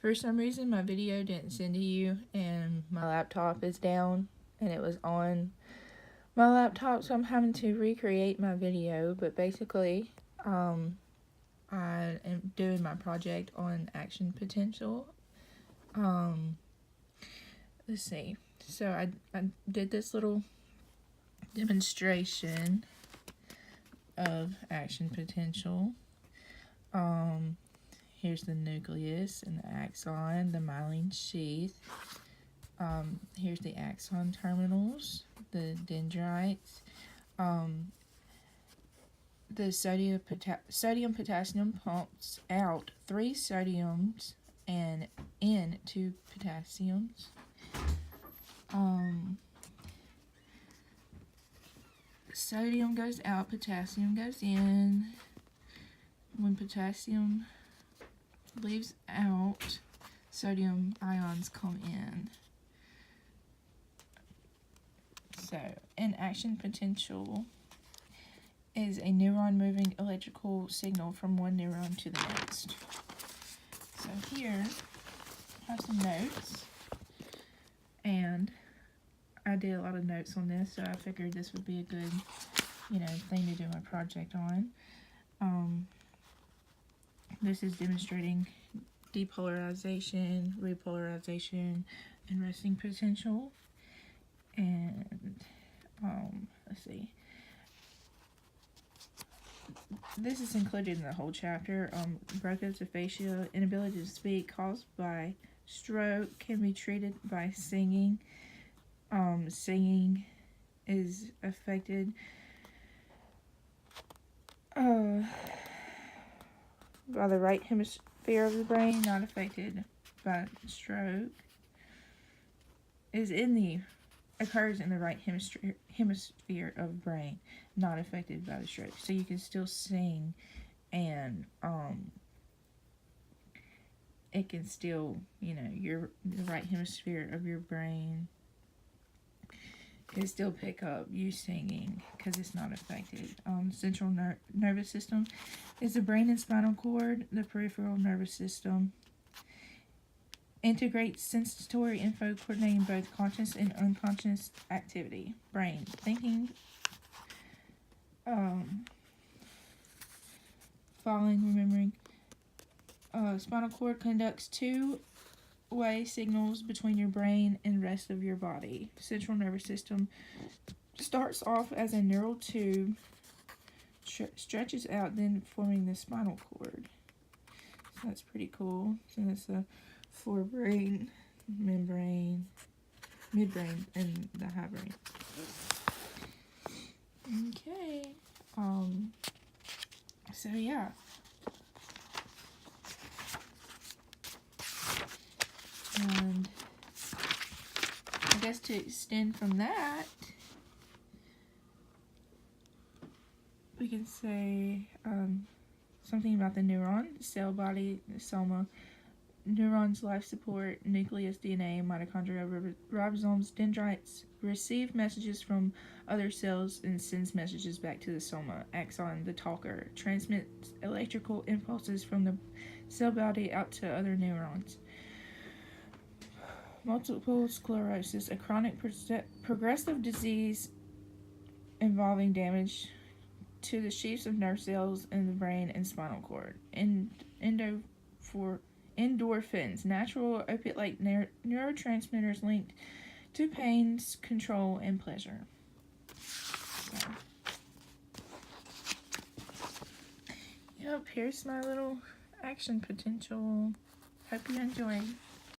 For some reason, my video didn't send to you, and my laptop is down, and it was on my laptop, so I'm having to recreate my video. But basically, I am doing my project on action potential. Let's see. So I did this little demonstration of action potential. Here's the nucleus and the axon, the myelin sheath. Here's the axon terminals, the dendrites. The sodium potassium pumps out 3 sodiums and in 2 potassiums. Sodium goes out, potassium goes in. When potassium leaves out, sodium ions come in. So, an action potential is a neuron moving electrical signal from one neuron to the next. So here, I have some notes, and I did a lot of notes on this, so I figured this would be a good, thing to do my project on. This is demonstrating depolarization, repolarization, and resting potential. And, let's see. This is included in the whole chapter. Broca's aphasia, inability to speak caused by stroke, can be treated by singing. Singing is affected by the right hemisphere of the brain, not affected by stroke. Occurs in the right hemisphere of the brain, not affected by the stroke. So you can still sing, and it can still, the right hemisphere of your brain can still pick up you singing because it's not affected. Central nervous system is the brain and spinal cord. The peripheral nervous system integrates sensory info, coordinating both conscious and unconscious activity. Brain, thinking, following, remembering. Spinal cord conducts two-way signals between your brain and rest of your body. Central nervous system starts off as a neural tube, stretches out, then forming the spinal cord. So that's pretty cool. So that's the forebrain, midbrain, and the hindbrain. Okay. So yeah. And I guess to extend from that, we can say something about the neuron, cell body, the soma, neurons, life support, nucleus, DNA, mitochondria, ribosomes, dendrites, receive messages from other cells and sends messages back to the soma. Axon, the talker, transmits electrical impulses from the cell body out to other neurons. Multiple sclerosis, a chronic progressive disease involving damage to the sheaths of nerve cells in the brain and spinal cord. Endorphins, natural opiate-like neurotransmitters linked to pain, control, and pleasure. So. Yep, here's my little action potential. Hope you enjoyed.